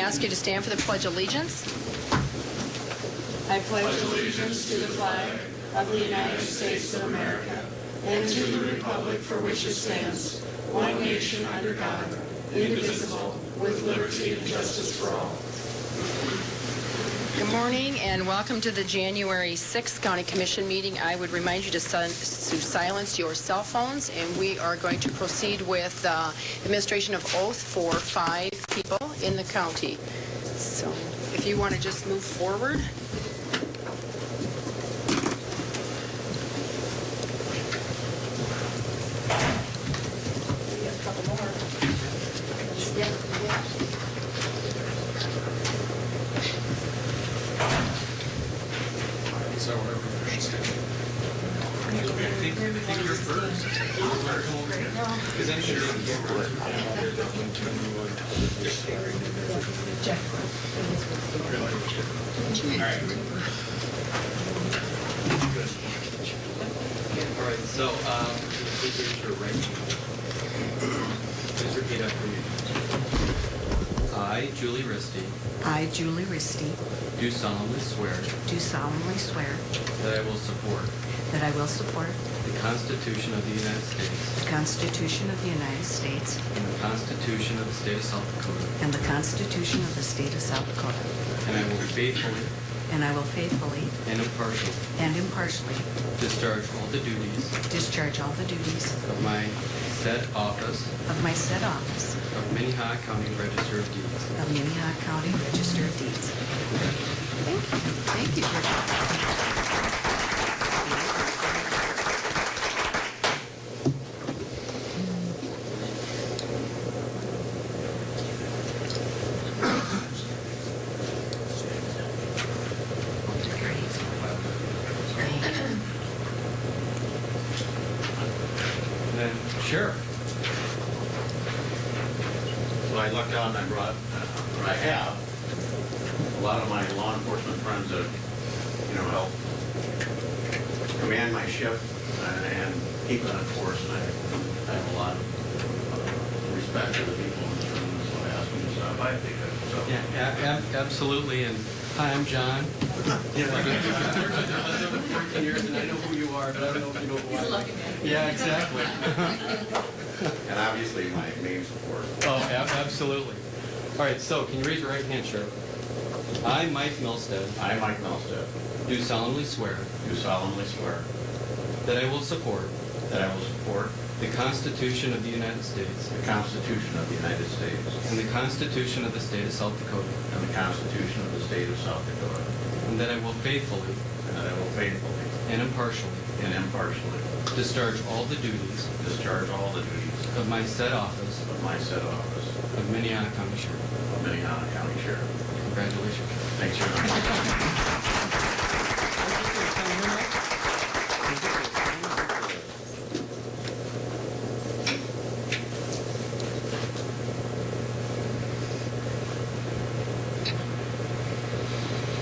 ask you to stand for the Pledge of Allegiance. I pledge allegiance to the flag of the United States of America and to the republic for which it stands, one nation under God, indivisible, with liberty and justice for all. Good morning and welcome to the January 6th County Commission meeting. I would remind you to silence your cell phones, and we are going to proceed with administration of oath for 5 people in the county. So if you want to just move forward. We have a couple more. Yeah. So whatever first. I think you're first. Because then you're all right, so please raise your right hand. Please repeat after me. I, Julie Risty, I, Julie Risty, do solemnly swear that that I will support I will support the Constitution of the United States the Constitution of the United States and the Constitution of the State of South Dakota, and the Constitution of the State of South Dakota, and I will faithfully and I will faithfully and impartially discharge all the duties of my said office of my said office of Minnehaha County Register of Deeds. of Minnehaha County Register of Deeds. Thank you. And then Sheriff. So I lucked out and I brought, or I have, a lot of my law enforcement friends that, help command my ship and keep it on course. And I have a lot of respect for the people in this room, so I asked them to stop by if they could. So. Yeah, absolutely. And hi, I'm John. I've been 14 years and I know who you are, but I don't know if you know who I am. He's a lucky man. Yeah, exactly. And obviously my main support. Oh, absolutely. All right, so can you raise your right hand, Sheriff? I, Mike Milstead, Do solemnly swear that I will support the Constitution of the United States Constitution of the United States and the Constitution of the State of South Dakota, and the Constitution of the State of South Dakota, and that I will faithfully and impartially discharge all the duties of my said office of Minnehaha County Sheriff. Congratulations. Thanks very much.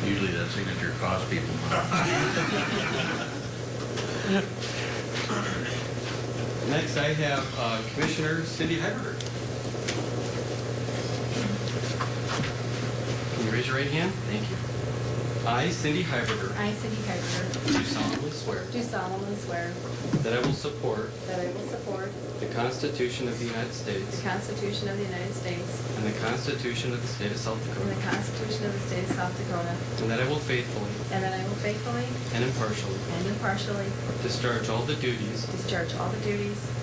Usually that signature costs people money. Next, I have Commissioner Cindy Heiberger. Can you raise your right hand? Thank you. I, Cindy Heiberger, do solemnly swear that I will support the Constitution of the United States and the Constitution of the State of South Dakota, and that I will faithfully and impartially discharge all the duties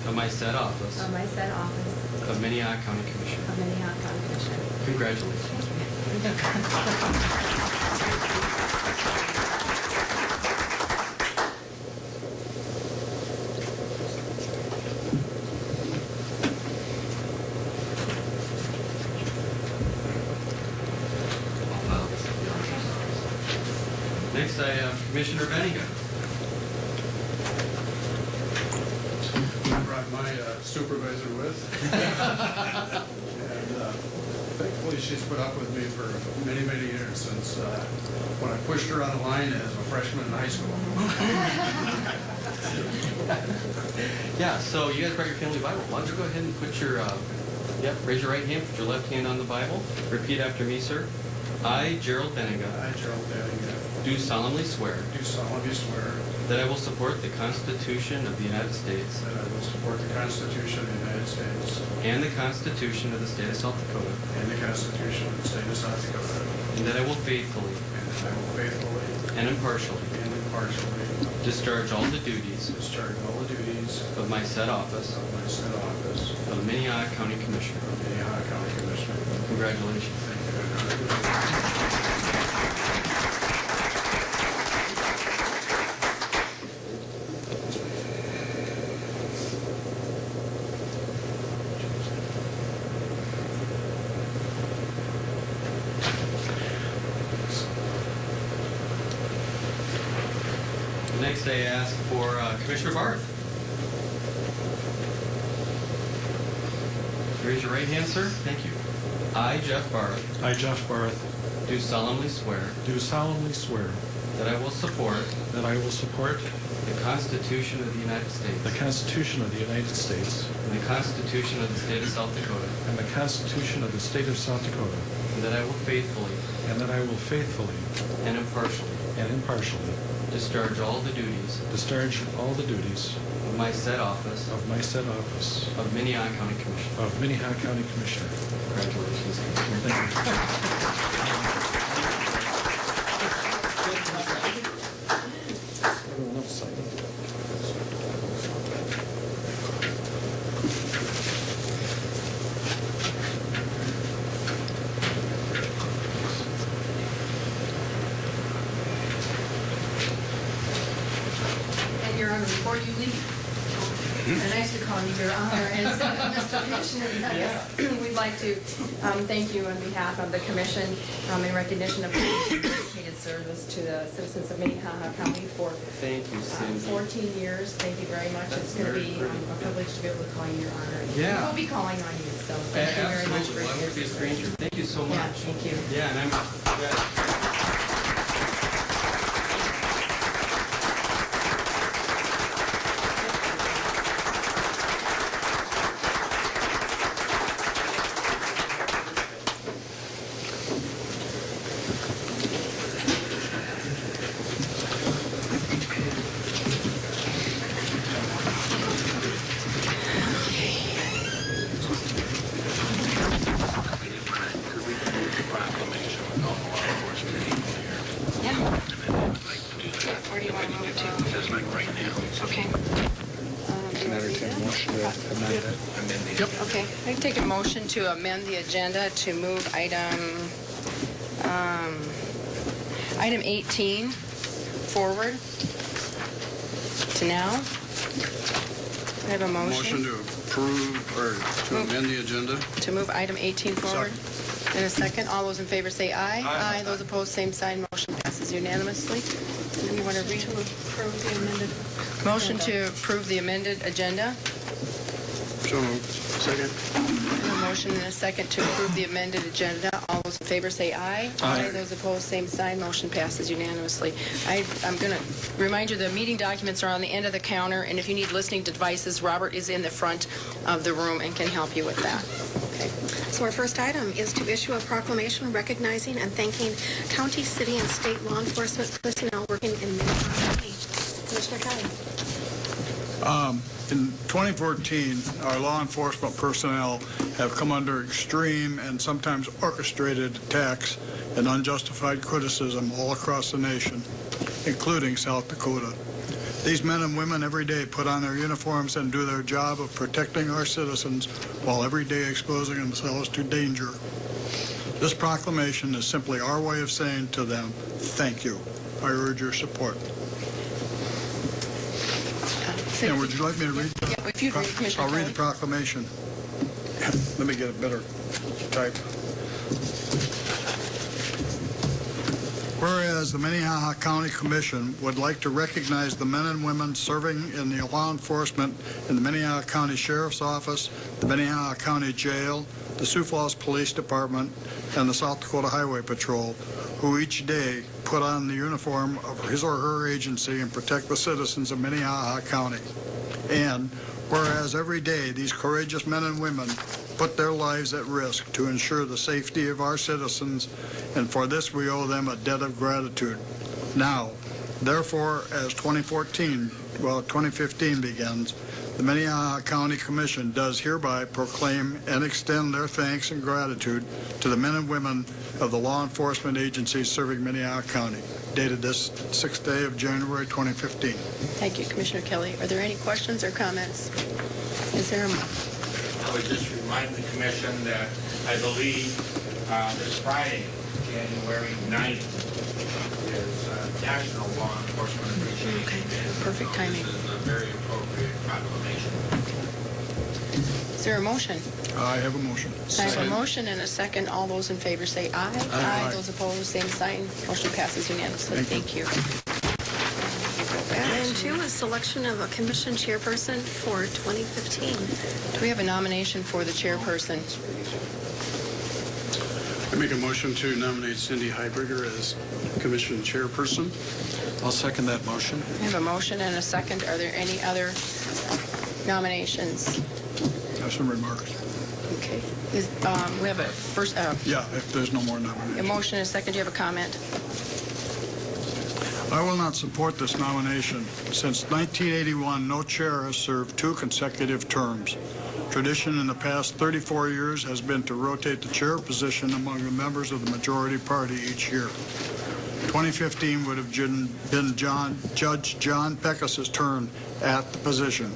of my said office of Minnehaha County Commissioner. Congratulations. Next, I have Commissioner Bennigan. I brought my supervisor with. And thankfully she's put up with me for many, many years since when I pushed her on the line as a freshman in high school. Yeah, so you guys brought your family Bible. Why don't you go ahead and put your Yep, raise your right hand, put your left hand on the Bible. Repeat after me, sir. I, Gerald Benega, I, Gerald Benega, do solemnly swear do solemnly swear that I will support the Constitution of the United States that I will support the Constitution of the United States and the Constitution of the State of South Dakota, and the Constitution of the State of South Dakota, and that I will faithfully and that I will faithfully and impartially and impartially discharge all the duties discharge all the duties of my said office of my said office of Minnehaha County Commissioner. of Minnehaha County Commissioner. Congratulations. Thank you. Next, I ask for Commissioner Barth. Raise your right hand, sir. Thank you. I, Jeff Barth, I, Jeff Barth, do solemnly swear do solemnly swear that I will support that I will support the Constitution of the United States the Constitution of the United States and the Constitution of the State of South Dakota, and the Constitution of the State of South Dakota, and that I will faithfully and that I will faithfully and impartially and impartially discharge all the duties discharge all the duties of my said office of my said office of Minnehaha County Commissioner. of Minnehaha County Commissioner. Congratulations. Thank you. Everyone else sign it. And Your Honor, before you leave, and nice to call you Your Honor, and Mr. Commissioner, we'd like to thank you on behalf of the Commission in recognition of your dedicated service to the citizens of Minnehaha County for Thank you, Cindy. 14 years. Thank you very much. That's It's going to very be pretty. a privilege to be able to call you Your Honor. Yeah. We'll be calling on you, so thank you very much for Absolutely. Well, I your won't be a stranger. Thank you so much. Yeah, thank you. Yeah, and I'm glad. Yeah. Where do you want to move it to? Okay. Okay, I can take a motion to amend the agenda to move item 18 forward to now. I have a Motion to approve, or to amend the agenda. to move item 18 forward. In a second, all those in favor say aye. Aye. Those opposed, same sign. Motion passes unanimously. And you want to read? To approve the amended Motion to approve the amended agenda. So moved. Second. And a motion and a second to approve the amended agenda. All those in favor say aye. Aye. Those opposed, same sign. Motion passes unanimously. I'm going to remind you the meeting documents are on the end of the counter, and if you need listening devices, Robert is in the front of the room and can help you with that. Okay. So our first item is to issue a proclamation recognizing and thanking county, city, and state law enforcement personnel working in Minnehaha County. Commissioner Kelly. In 2014, our law enforcement personnel have come under extreme and sometimes orchestrated attacks and unjustified criticism all across the nation, including South Dakota. These men and women every day put on their uniforms and do their job of protecting our citizens while every day exposing themselves to danger. This proclamation is simply our way of saying to them, thank you. I urge your support. And would you like me to read the Yeah, if you'd read, Commissioner I'll read Kelly. the proclamation. Let me get a better type. Whereas the Minnehaha County Commission would like to recognize the men and women serving in the law enforcement in the Minnehaha County Sheriff's Office, the Minnehaha County Jail, the Sioux Falls Police Department, and the South Dakota Highway Patrol, who each day put on the uniform of his or her agency and protect the citizens of Minnehaha County. And whereas every day these courageous men and women put their lives at risk to ensure the safety of our citizens, and for this we owe them a debt of gratitude. Now, therefore, as 2015 begins, the Minnehaha County Commission does hereby proclaim and extend their thanks and gratitude to the men and women of the law enforcement agencies serving Minnehaha County, dated this 6th day of January 2015. Thank you, Commissioner Kelly. Are there any questions or comments? Is there a... I would just remind the commission that I believe this Friday, January 9th, is National Law Enforcement Appreciation Day. Okay, perfect timing. This is a very appropriate proclamation. Is there a motion? I have a motion. I have a motion and a second. All those in favor say aye. Aye. Those opposed, same sign. Motion passes unanimously. Thank you. Item 2 is selection of a commission chairperson for 2015. Do we have a nomination for the chairperson? I make a motion to nominate Cindy Heiberger as commission chairperson. I'll second that motion. I have a motion and a second. Are there any other nominations? I have some remarks. Okay. We have a first, Yeah, if there's no more a nominations. motion and a second. Do you have a comment? I will not support this nomination. Since 1981, no chair has served 2 consecutive terms. Tradition in the past 34 years has been to rotate the chair position among the members of the majority party each year. 2015 would have been Judge John Peckas's turn at the position.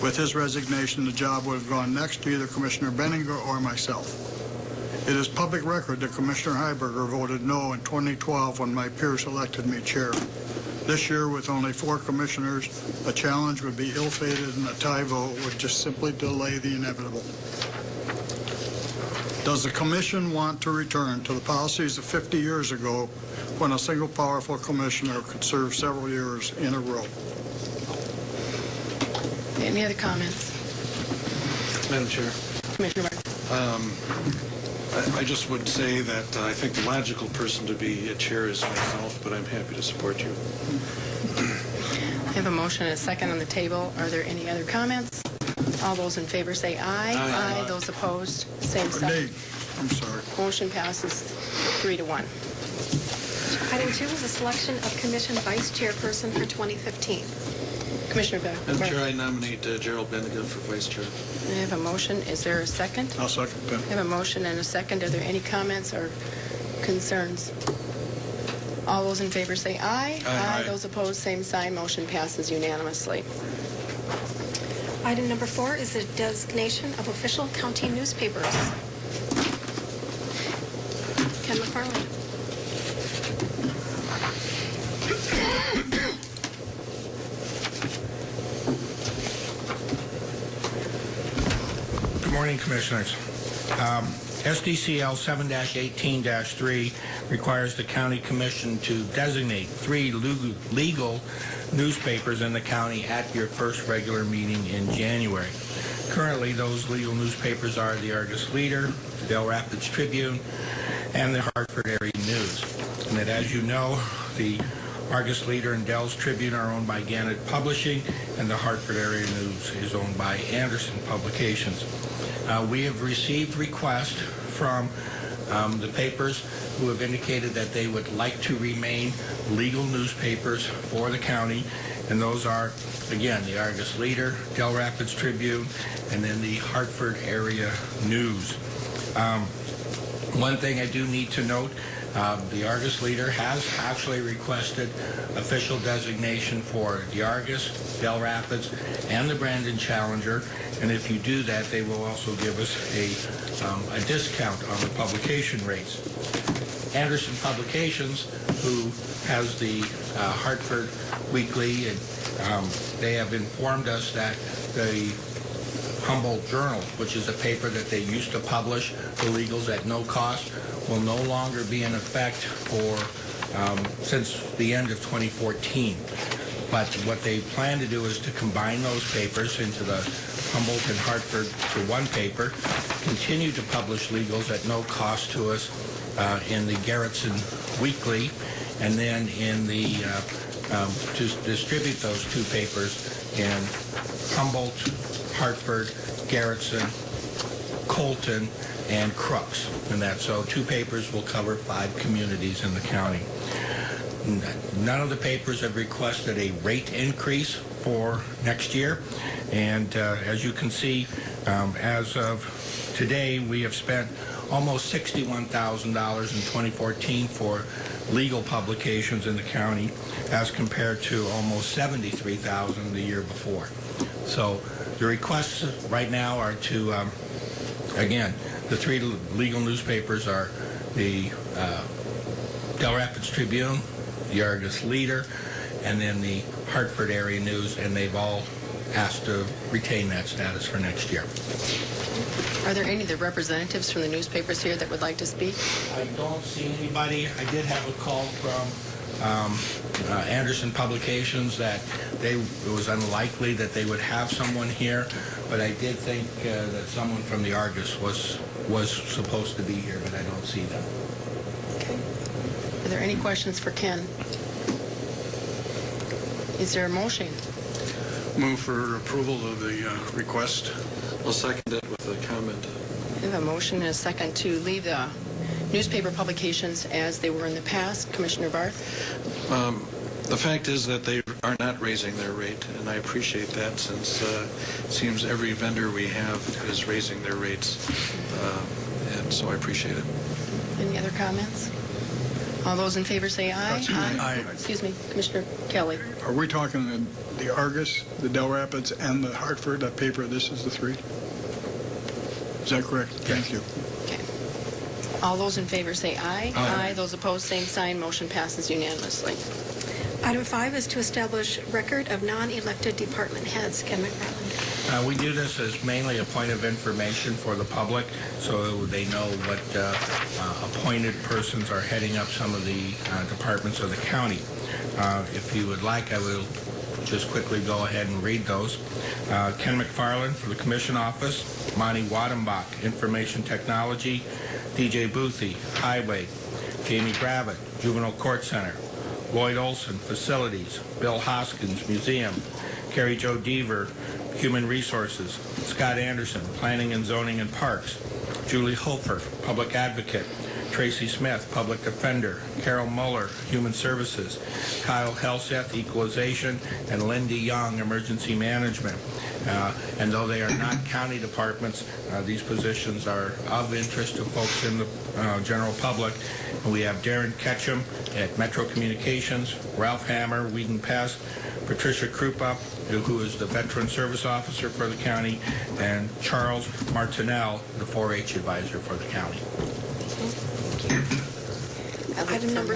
With his resignation, the job would have gone next to either Commissioner Benninger or myself. It is public record that Commissioner Heiberger voted no in 2012 when my peers elected me chair. This year, with only 4 commissioners, a challenge would be ill-fated and a tie vote would just simply delay the inevitable. Does the commission want to return to the policies of 50 years ago when a single powerful commissioner could serve several years in a row? Any other comments? Madam Chair, Commissioner Martin? I just would say that I think the logical person to be a chair is myself, but I'm happy to support you. I have a motion and a second on the table. Are there any other comments? All those in favor say aye. Aye. Those opposed, same Or sign. nay? I'm sorry. Motion passes 3-1. Item 2 is a selection of commission vice chairperson for 2015. Commissioner Beck. Madam Chair, I nominate Gerald Bendigo for vice chair. I have a motion. Is there a second? I'll second that. I have a motion and a second. Are there any comments or concerns? All those in favor say aye. Aye. Those opposed, same sign. Motion passes unanimously. Item number 4 is the designation of official county newspapers. Ken McFarland. Good morning, Commissioners. SDCL 7-18-3 requires the County Commission to designate 3 legal newspapers in the county at your first regular meeting in January. Currently, those legal newspapers are the Argus Leader, the Del Rapids Tribune, and the Hartford Area News. And that, as you know, the Argus Leader and Del's Tribune are owned by Gannett Publishing, and the Hartford Area News is owned by Anderson Publications. We have received requests from the papers who have indicated that they would like to remain legal newspapers for the county, and those are, again, the Argus Leader, Del Rapids Tribune, and then the Hartford Area News. One thing I do need to note, the Argus Leader has actually requested official designation for the Argus, Del Rapids, and the Brandon Challenger, and if you do that, they will also give us a discount on the publication rates. Anderson Publications, who has the Hartford Weekly, and they have informed us that the Humboldt Journal, which is a paper that they used to publish the legals at no cost, will no longer be in effect for since the end of 2014. But what they plan to do is to combine those papers into the Humboldt and Hartford to one paper, continue to publish legals at no cost to us in the Garrettson Weekly, and then in the to distribute those 2 papers in Humboldt, Hartford, Garrettson, Colton, and Crooks. And that's so 2 papers will cover 5 communities in the county. None of the papers have requested a rate increase for next year. And as you can see, as of today, we have spent almost $61,000 in 2014 for legal publications in the county, as compared to almost $73,000 the year before. So the requests right now are to, again, the 3 legal newspapers are the Del Rapids Tribune, the Argus Leader, and then the Hartford Area News, and they've all asked to retain that status for next year. Are there any of the representatives from the newspapers here that would like to speak? I don't see anybody. I did have a call from Anderson Publications that it was unlikely that they would have someone here, but I did think that someone from the Argus was supposed to be here, but I don't see them. Okay. Are there any questions for Ken? Is there a motion? Move for approval of the request. I'll second it with a comment. We have a motion and a second to leave the newspaper publications as they were in the past. Commissioner Barth? The fact is that they are not raising their rate, and I appreciate that, since it seems every vendor we have is raising their rates, and so I appreciate it. Any other comments? All those in favor say aye. Aye. Excuse me, Commissioner Kelly. Are we talking the Argus, the Del Rapids, and the Hartford, that paper? This is the 3? Is that correct? Thank you. Okay. All those in favor say aye. Aye. Those opposed, same sign. Motion passes unanimously. Item 5 is to establish record of non-elected department heads. Ken McFarland. We do this as mainly a point of information for the public, so they know what appointed persons are heading up some of the departments of the county. If you would like, I will just quickly go ahead and read those. Ken McFarland for the Commission Office, Monty Wadenbach, Information Technology, DJ Boothie, Highway, Jamie Gravitt, Juvenile Court Center, Lloyd Olson, Facilities, Bill Hoskins, Museum, Carrie Jo Deaver, Human Resources, Scott Anderson, Planning and Zoning and Parks, Julie Hofer, Public Advocate, Tracy Smith, Public Defender, Carol Muller, Human Services, Kyle Helseth, Equalization, and Lindy Young, Emergency Management. And though they are not county departments, these positions are of interest to folks in the general public. And we have Darren Ketchum at Metro Communications, Ralph Hammer, Whedon Pest, Patricia Krupa, who is the Veteran Service Officer for the county, and Charles Martinell, the 4-H Advisor for the county. Item number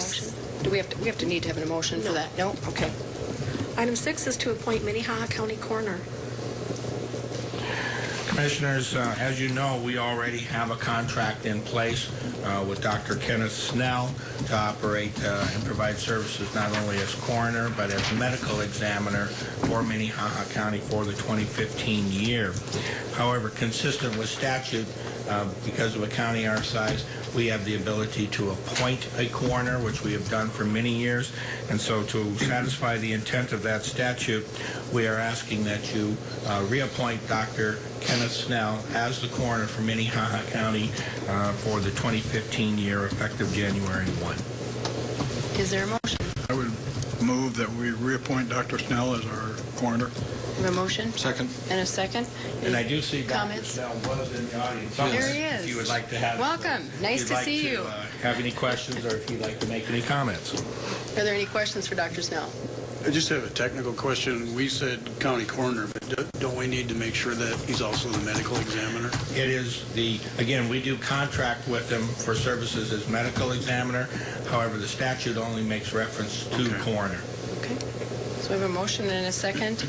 Do we have to need to have an motion for that? No? Okay. Item 6 is to appoint Minnehaha County Coroner. Commissioners, as you know, we already have a contract in place with Dr. Kenneth Snell to operate and provide services not only as coroner but as medical examiner for Minnehaha County for the 2015 year. However, consistent with statute, because of a county our size, we have the ability to appoint a coroner, which we have done for many years. And so to satisfy the intent of that statute, we are asking that you reappoint Dr. Kenneth Snell as the coroner for Minnehaha County for the 2015 year, effective January 1. Is there a motion? I would move that we reappoint Dr. Snell as our coroner. We have a motion? Second. And a second? And I do see Dr. Comments? Snell was in the audience. There he is. If you would like to have... Welcome. Nice to see you. Have any questions, or if you'd like to make any comments. Are there any questions for Dr. Snell? I just have a technical question. We said county coroner, but don't we need to make sure that he's also the medical examiner? It is again, we do contract with them for services as medical examiner. However, the statute only makes reference to coroner. Okay. So we have a motion and a second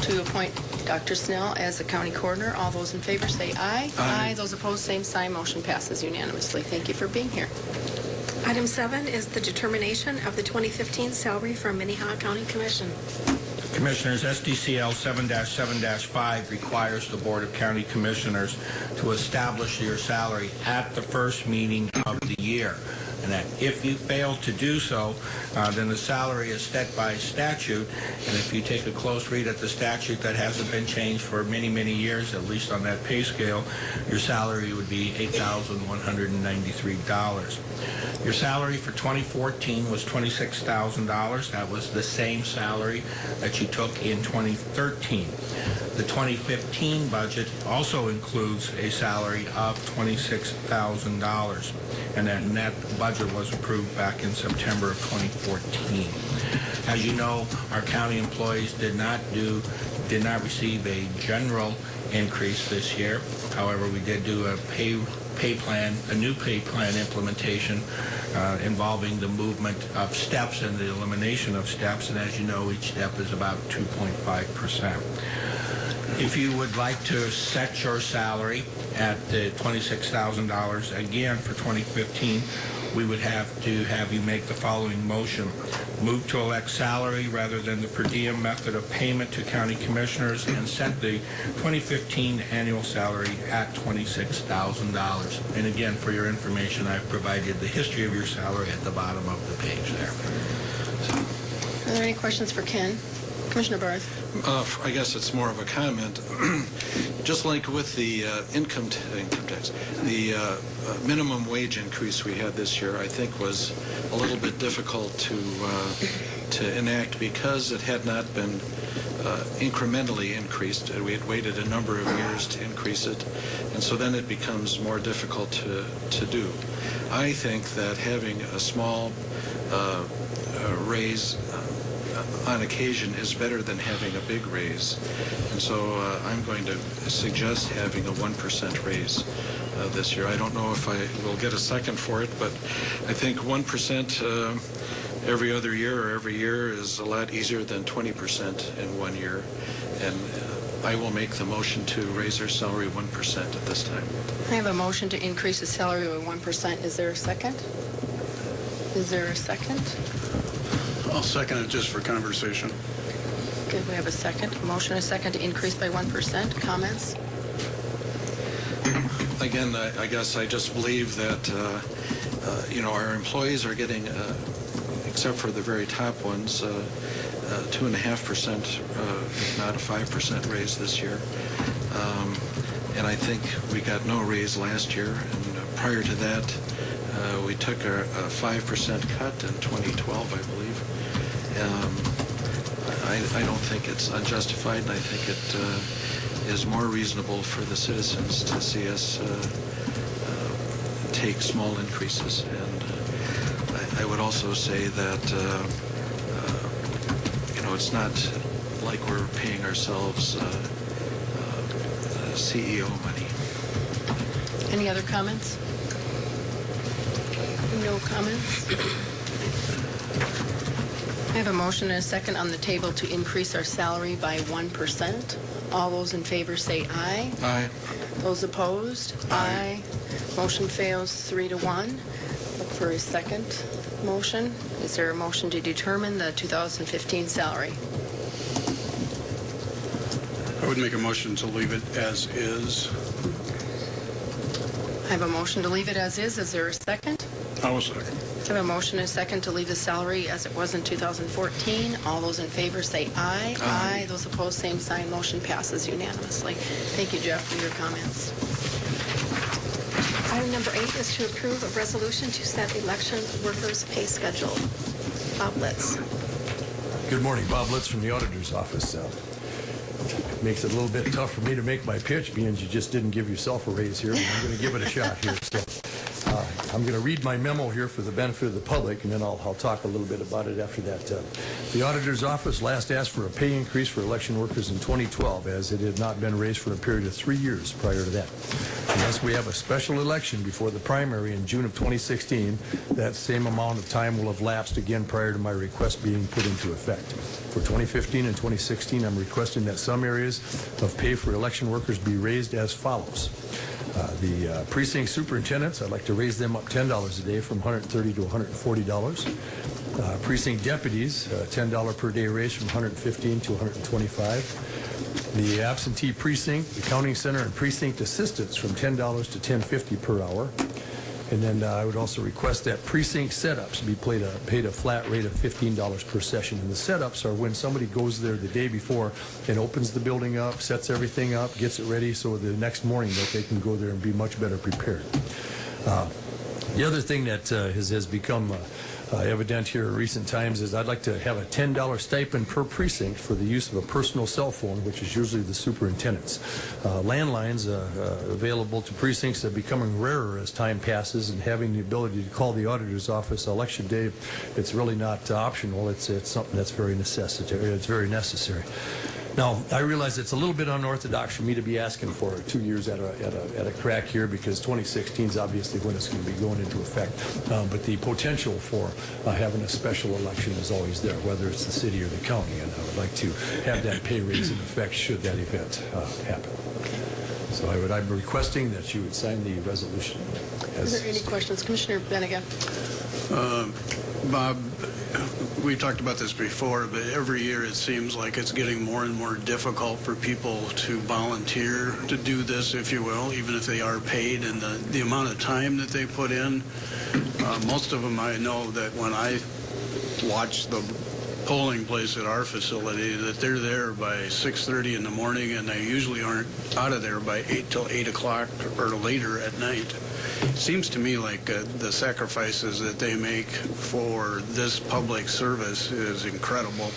to appoint Dr. Snell as the county coroner. All those in favor say aye. Aye. Those opposed, same sign. Motion passes unanimously. Thank you for being here. Item 7 is the determination of the 2015 salary for Minnehaha County Commission. Commissioners, SDCL 7-7-5 requires the Board of County Commissioners to establish your salary at the first meeting of the year. and that if you fail to do so, then the salary is set by statute, and if you take a close read at the statute, that hasn't been changed for many, many years, at least on that pay scale, your salary would be $8,193. Your salary for 2014 was $26,000. That was the same salary that you took in 2013. The 2015 budget also includes a salary of $26,000, and that budget was approved back in September of 2014. As you know, our county employees did not receive a general increase this year. However, we did do a new pay plan implementation involving the movement of steps and the elimination of steps, and as you know, each step is about 2.5%. If you would like to set your salary at $26,000 again for 2015, we would have to have you make the following motion. Move to elect salary rather than the per diem method of payment to county commissioners and set the 2015 annual salary at $26,000. And again, for your information, I've provided the history of your salary at the bottom of the page there. Are there any questions for Ken? Commissioner Barth. I guess it's more of a comment. Just like with the income tax, the minimum wage increase we had this year, I think, was a little bit difficult to enact because it had not been incrementally increased. We had waited a number of years to increase it, and so then it becomes more difficult to do. I think that having a small raise on occasion is better than having a big raise. And so I'm going to suggest having a 1% raise this year. I don't know if I will get a second for it, but I think 1% every other year or every year is a lot easier than 20% in 1 year. And I will make the motion to raise their salary 1% at this time. I have a motion to increase the salary by 1%. Is there a second? Is there a second? I'll second it just for conversation. Okay, we have a second. A motion and a second to increase by 1%. Comments? Again, I guess I just believe that, our employees are getting, except for the very top ones, 2.5%, if not a 5% raise this year. And I think we got no raise last year. And prior to that, we took a 5% cut in 2012, I believe. I don't think it's unjustified, and I think it is more reasonable for the citizens to see us take small increases. And I would also say that, it's not like we're paying ourselves CEO money. Any other comments? No comments? I have a motion and a second on the table to increase our salary by 1%. All those in favor say aye. Aye. Those opposed? Aye. Motion fails 3-1. Look for a second motion. Is there a motion to determine the 2015 salary? I would make a motion to leave it as is. I have a motion to leave it as is. Is there a second? I will second. I have a motion and a second to leave the salary as it was in 2014. All those in favor say aye. Aye. Those opposed, same sign. Motion passes unanimously. Thank you, Jeff, for your comments. Item number 8 is to approve a resolution to set election workers' pay schedule. Bob Litz. Good morning, Bob Litz from the Auditor's Office. Makes it a little bit tough for me to make my pitch, being you just didn't give yourself a raise here. I'm going to give it a shot here. So, I'm going to read my memo here for the benefit of the public, and then I'll talk a little bit about it after that. The Auditor's Office last asked for a pay increase for election workers in 2012, as it had not been raised for a period of 3 years prior to that. Unless we have a special election before the primary in June of 2016, that same amount of time will have lapsed again prior to my request being put into effect. For 2015 and 2016, I'm requesting that some areas of pay for election workers be raised as follows. The precinct superintendents, I'd like to raise them up $10 a day from $130 to $140. Precinct deputies, $10 per day raise from $115 to $125. The absentee precinct, the counting center, and precinct assistants from $10 to $10.50 per hour. And then I would also request that precinct setups be paid a flat rate of $15 per session. And the setups are when somebody goes there the day before and opens the building up, sets everything up, gets it ready so the next morning that they can go there and be much better prepared. The other thing that has become evident here in recent times is I'd like to have a $10 stipend per precinct for the use of a personal cell phone, which is usually the superintendent's. Landlines available to precincts are becoming rarer as time passes, and having the ability to call the auditor's office election day, it's really not optional. It's something that's very necessary. It's very necessary. Now, I realize it's a little bit unorthodox for me to be asking for 2 years at a crack here, because 2016 is obviously when it's going to be going into effect. But the potential for having a special election is always there, whether it's the city or the county, and I would like to have that pay raise in effect should that event happen. So I'm requesting that you would sign the resolution. Is there any questions? Commissioner Benega. Bob, we talked about this before, but every year it seems like it's getting more and more difficult for people to volunteer to do this, if you will, even if they are paid, and the amount of time that they put in. Most of them, I know that when I watch the polling place at our facility, that they're there by 6:30 in the morning, and they usually aren't out of there by 8 o'clock or later at night. It seems to me like the sacrifices that they make for this public service is incredible,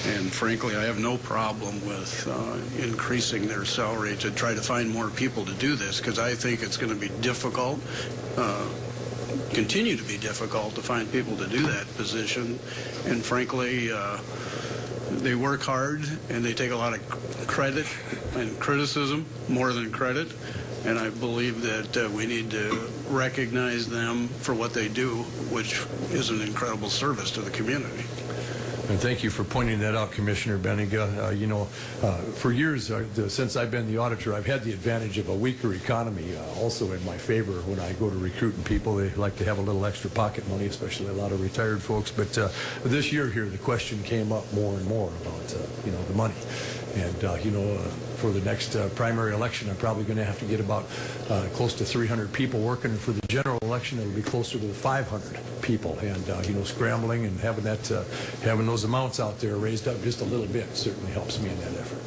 and frankly, I have no problem with increasing their salary to try to find more people to do this, because I think it's going to be difficult, continue to be difficult to find people to do that position, and frankly, they work hard and they take a lot of credit and criticism more than credit. And I believe that we need to recognize them for what they do, which is an incredible service to the community. And thank you for pointing that out, Commissioner Benega. For years, since I've been the auditor, I've had the advantage of a weaker economy also in my favor when I go to recruiting people. They like to have a little extra pocket money, especially a lot of retired folks. But this year here, the question came up more and more about, the money. And, for the next primary election, I'm probably going to have to get about close to 300 people working. And for the general election, it'll be closer to the 500 people. And, scrambling and having those amounts out there raised up just a little bit certainly helps me in that effort.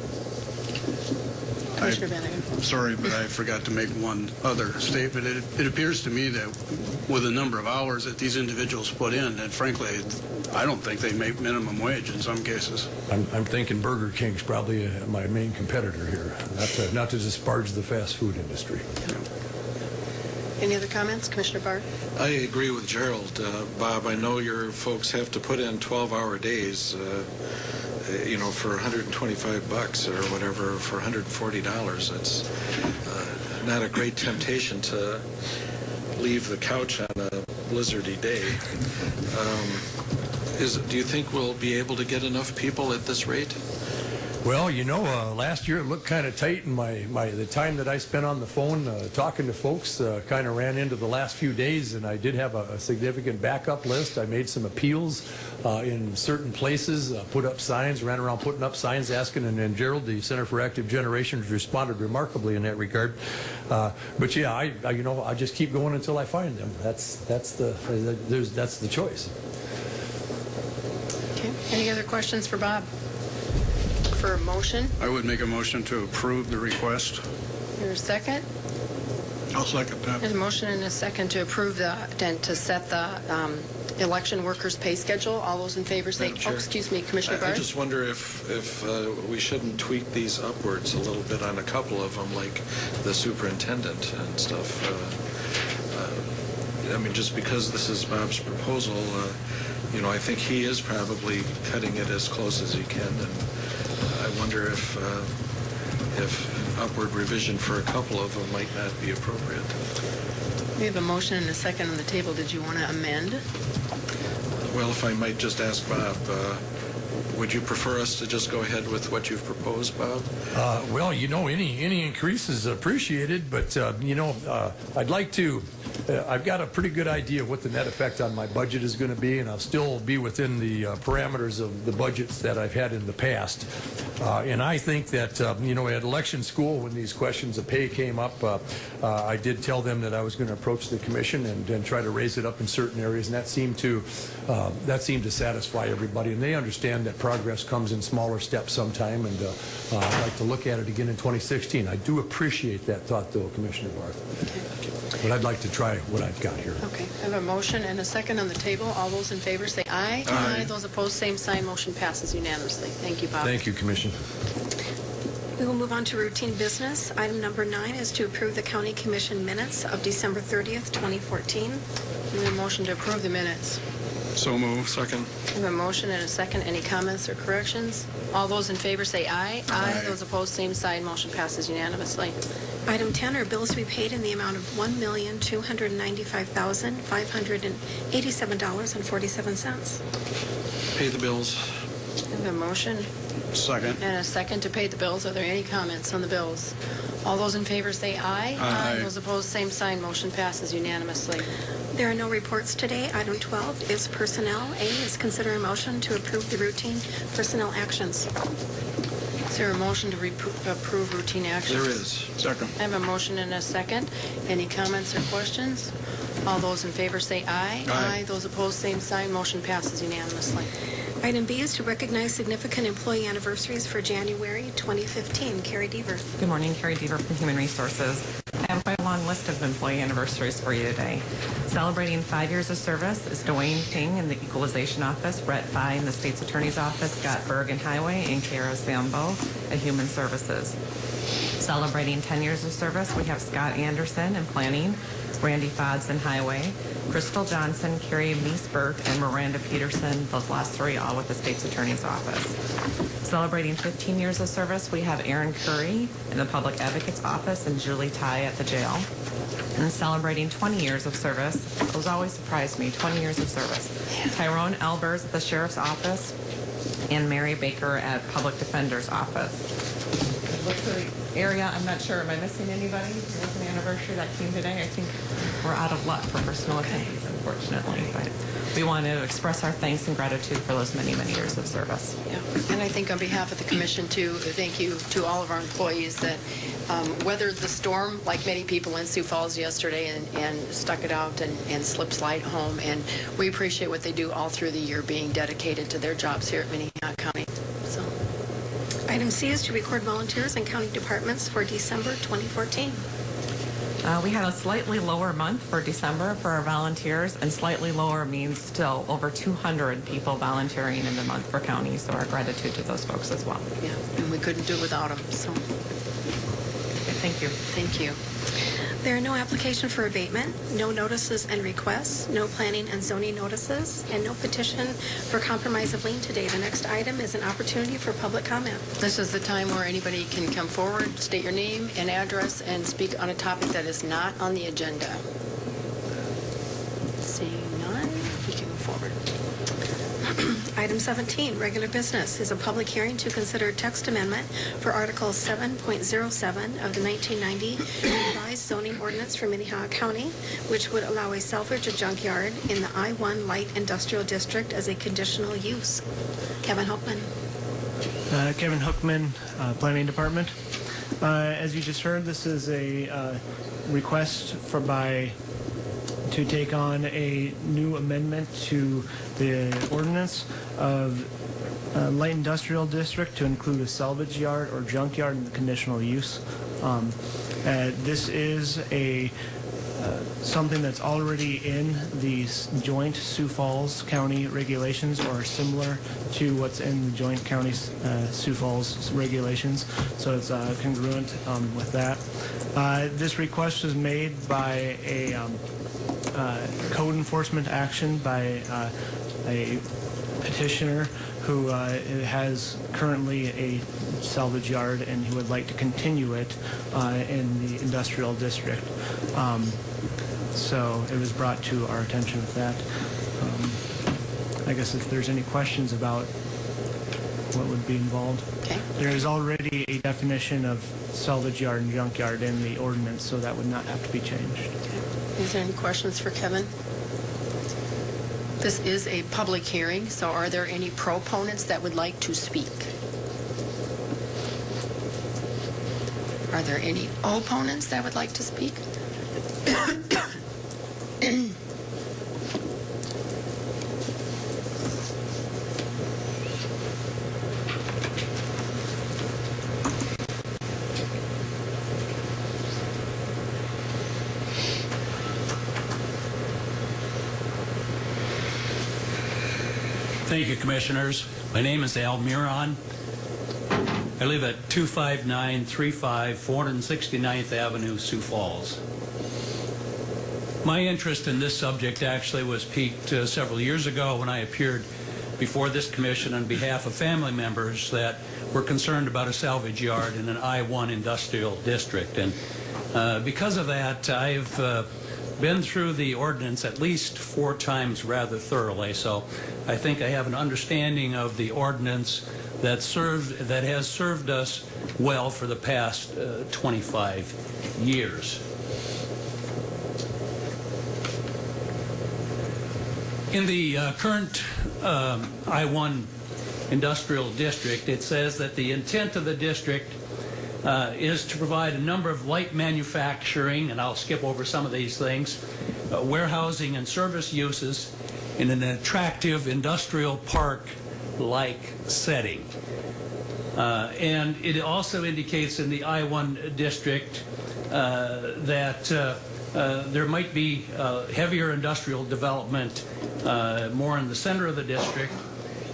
I'm sorry, but I forgot to make one other statement. It appears to me that with the number of hours that these individuals put in, that frankly, I don't think they make minimum wage in some cases. I'm thinking Burger King's probably my main competitor here, not to disparage the fast food industry. Any other comments? Commissioner Barr? I agree with Gerald. Bob, I know your folks have to put in 12-hour days, for $125 or whatever, for $140. It's not a great temptation to leave the couch on a blizzardy day. Do you think we'll be able to get enough people at this rate? Well, last year it looked kind of tight, and the time that I spent on the phone talking to folks kind of ran into the last few days, and I did have a significant backup list. I made some appeals in certain places, ran around putting up signs asking, and Gerald, the Center for Active Generations, responded remarkably in that regard. But yeah, I just keep going until I find them. That's the choice. Okay. Any other questions for Bob? For a motion? I would make a motion to approve the request. Your second? I'll second that. There's a motion and a second to approve to set the election workers' pay schedule. All those in favor say, excuse me, Commissioner Barr? I just wonder if we shouldn't tweak these upwards a little bit on a couple of them, like the superintendent and stuff. Just because this is Bob's proposal, I think he is probably cutting it as close as he can, and I wonder if an upward revision for a couple of them might not be appropriate. We have a motion and a second on the table. Did you want to amend? Well, if I might just ask Bob, would you prefer us to just go ahead with what you've proposed, Bob? Well, any increase is appreciated, but I'd like to I've got a pretty good idea what the net effect on my budget is going to be, and I'll still be within the parameters of the budgets that I've had in the past. And I think that, at election school, when these questions of pay came up, I did tell them that I was going to approach the commission and try to raise it up in certain areas, and that seemed to satisfy everybody. And they understand that progress comes in smaller steps sometime, and I'd like to look at it again in 2016. I do appreciate that thought, though, Commissioner Barth. But I'd like to try what I've got here. Okay, I have a motion and a second on the table. All those in favor say aye. Aye. Those opposed, same sign. Motion passes unanimously. Thank you, Bob. Thank you, Commission. We will move on to routine business. Item number 9 is to approve the County Commission minutes of December 30th, 2014. We have a motion to approve the minutes. So move. Second. We have a motion and a second. Any comments or corrections? All those in favor say aye. Aye. Those opposed, same sign. Motion passes unanimously. Item 10 are bills to be paid in the amount of $1,295,587.47. Pay the bills. We have a motion Second. and a second to pay the bills. Are there any comments on the bills? All those in favor say aye. Aye. Those opposed, same sign. Motion passes unanimously. There are no reports today. Item 12 is personnel. A is consider a motion to approve the routine personnel actions. Is there a motion to approve routine actions? There is. Second. I have a motion and a second. Any comments or questions? All those in favor say aye. Aye. Those opposed, same sign. Motion passes unanimously. Item B is to recognize significant employee anniversaries for January 2015. Carrie Deaver. Good morning, Carrie Deaver from Human Resources. I have quite a long list of employee anniversaries for you today. Celebrating 5 years of service is Dwayne King in the Equalization Office, Brett Fye in the State's Attorney's Office, Scott Berg in Highway, and Kara Sambo at Human Services. Celebrating 10 years of service, we have Scott Anderson in Planning, Randy Fodds in Highway, Crystal Johnson, Carrie Meesbert, and Miranda Peterson, those last three all with the State's Attorney's Office. Celebrating 15 years of service, we have Aaron Curry in the Public Advocate's Office and Julie Ty at the jail. And celebrating 20 years of service, those always surprised me, 20 years of service. Tyrone Elbers at the Sheriff's Office and Mary Baker at Public Defender's Office. Look to the area, I'm not sure, am I missing anybody with an anniversary that came today? I think we're out of luck for personal attendees, unfortunately, but we want to express our thanks and gratitude for those many, many years of service. Yeah. And I think on behalf of the Commission, too, thank you to all of our employees that weathered the storm like many people in Sioux Falls yesterday and stuck it out and slip slide home. And we appreciate what they do all through the year, being dedicated to their jobs here at Minnehaha County. So. Item C is to record volunteers in county departments for December 2014. We had a slightly lower month for December for our volunteers, and slightly lower means still over 200 people volunteering in the month for county, so our gratitude to those folks as well. Yeah, and we couldn't do it without them, so. Thank you. Thank you. There are no application for abatement, no notices and requests, no planning and zoning notices, and no petition for compromise of lien today. The next item is an opportunity for public comment. This is the time where anybody can come forward, state your name and address, and speak on a topic that is not on the agenda. Seeing none, we can move forward. Item 17, regular business, is a public hearing to consider text amendment for Article 7.07 of the 1990 revised zoning ordinance for Minnehaha County, which would allow a salvage or junkyard in the I-1 Light Industrial District as a conditional use. Kevin Hochman. Kevin Hookman, Planning Department. As you just heard, this is a request to take on a new amendment to the ordinance of light industrial district to include a salvage yard or junkyard in the conditional use. This is something that's already in the joint Sioux Falls County regulations, or similar to what's in the joint county Sioux Falls regulations, so it's congruent with that. This request was made by a code enforcement action by a petitioner who has currently a salvage yard and he would like to continue it in the industrial district. So it was brought to our attention with that. I guess if there's any questions about what would be involved. Okay. There is already a definition of salvage yard and junkyard in the ordinance, so that would not have to be changed. Okay. Is there any questions for Kevin? This is a public hearing, so are there any proponents that would like to speak? Are there any opponents that would like to speak? Thank you, Commissioners. My name is Al Miron. I live at 25935 469th Avenue, Sioux Falls. My interest in this subject actually was piqued several years ago when I appeared before this commission on behalf of family members that were concerned about a salvage yard in an I-1 industrial district. And because of that, I've been through the ordinance at least 4 times rather thoroughly, so I think I have an understanding of the ordinance that has served us well for the past 25 years. In the current I-1 industrial district, it says that the intent of the district is to provide a number of light manufacturing, and I'll skip over some of these things, warehousing and service uses in an attractive industrial park-like setting. And it also indicates in the I-1 district that there might be heavier industrial development more in the center of the district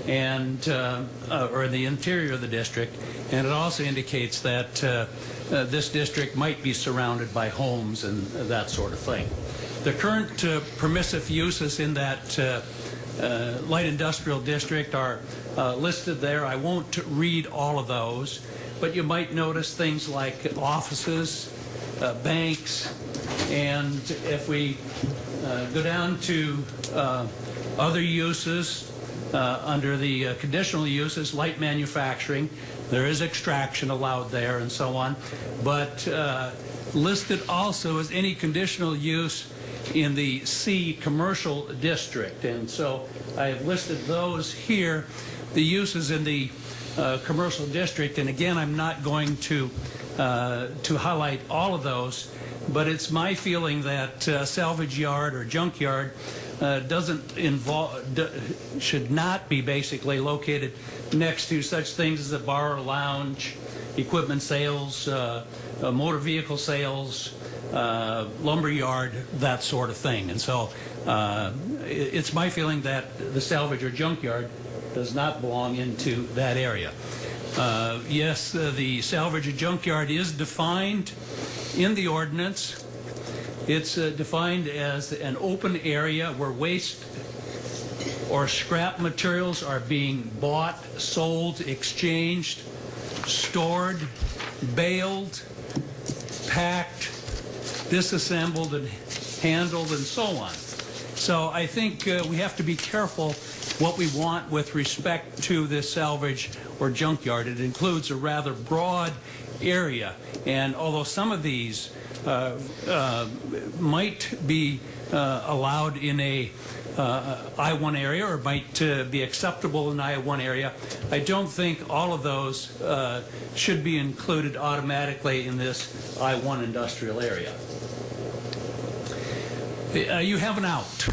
and or in the interior of the district, and it also indicates that this district might be surrounded by homes and that sort of thing. The current permissive uses in that light industrial district are listed there. I won't read all of those, but you might notice things like offices, banks, and if we go down to other uses, under the conditional uses, light manufacturing, there is extraction allowed there and so on, but listed also as any conditional use in the C commercial district. And so I have listed those here, the uses in the commercial district, and again, I'm not going to highlight all of those, but it's my feeling that salvage yard or junkyard should not be basically located next to such things as a bar or lounge, equipment sales, motor vehicle sales, lumber yard, that sort of thing. And so it's my feeling that the salvage or junkyard does not belong into that area. Yes, the salvage or junkyard is defined in the ordinance. It's defined as an open area where waste or scrap materials are being bought, sold, exchanged, stored, baled, packed, disassembled, and handled, and so on. So I think we have to be careful what we want with respect to this salvage or junkyard. It includes a rather broad area, and although some of these might be allowed in a I-1 area or might be acceptable in I-1 area, I don't think all of those should be included automatically in this I-1 industrial area. You have an out.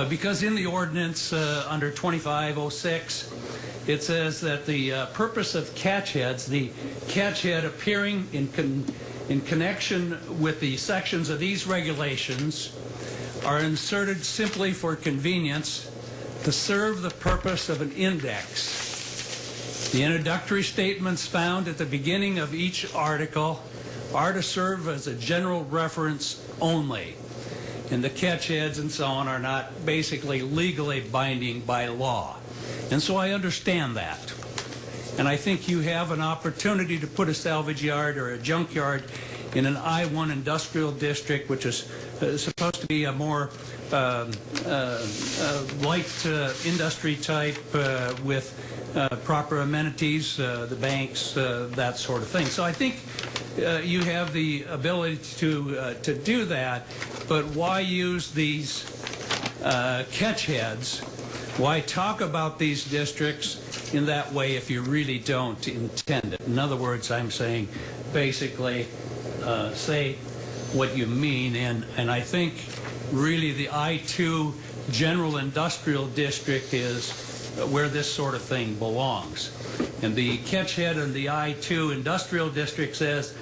Because in the ordinance under 2506, it says that the purpose of catch heads, the catch head appearing in connection with the sections of these regulations, are inserted simply for convenience to serve the purpose of an index. The introductory statements found at the beginning of each article are to serve as a general reference only, and the catch heads and so on are not basically legally binding by law. And so I understand that. And I think you have an opportunity to put a salvage yard or a junkyard in an I-1 industrial district, which is supposed to be a more light industry type with proper amenities, the banks, that sort of thing. So I think you have the ability to do that, but why use these catch heads? Why talk about these districts in that way if you really don't intend it? In other words, I'm saying basically say what you mean, and I think really the I-2 General Industrial District is where this sort of thing belongs. And the catch head in the I-2 Industrial District says,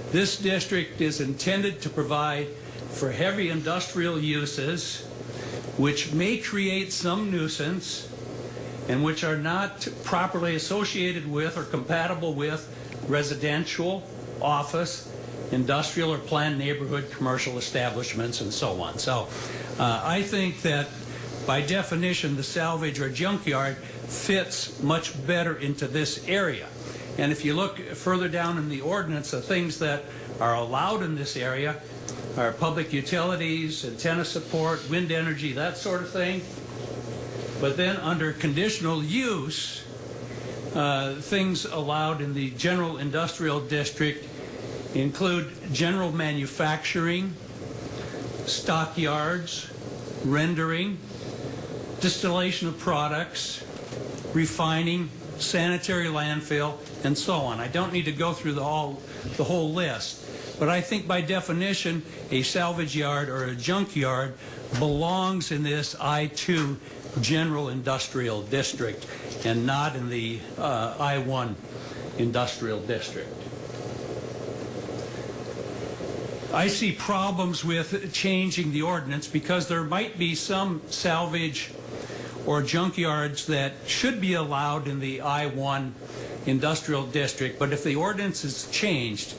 this district is intended to provide for heavy industrial uses which may create some nuisance and which are not properly associated with or compatible with residential, office, industrial or planned neighborhood commercial establishments and so on. So I think that by definition the salvage or junkyard fits much better into this area. And if you look further down in the ordinance, the things that are allowed in this area are public utilities, antenna support, wind energy, that sort of thing. But then under conditional use, things allowed in the general industrial district include general manufacturing, stockyards, rendering, distillation of products, refining, sanitary landfill, and so on. I don't need to go through the whole list. But I think by definition, a salvage yard or a junkyard belongs in this I-2 General Industrial District and not in the I-1 Industrial District. I see problems with changing the ordinance because there might be some salvage or junkyards that should be allowed in the I-1 Industrial District, but if the ordinance is changed,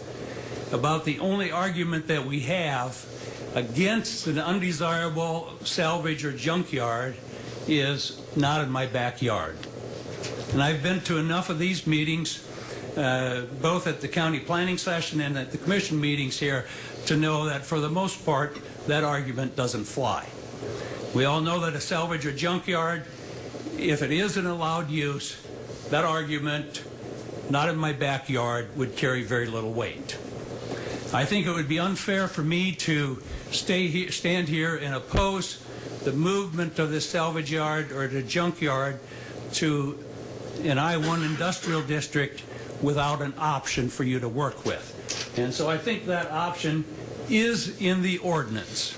about the only argument that we have against an undesirable salvage or junkyard is not in my backyard. And I've been to enough of these meetings, both at the county planning session and at the commission meetings here, to know that for the most part, that argument doesn't fly. We all know that a salvage or junkyard, if it is an allowed use, that argument, not in my backyard, would carry very little weight. I think it would be unfair for me to stand here and oppose the movement of this salvage yard or the junkyard to an I-1 industrial district without an option for you to work with. And so I think that option is in the ordinance.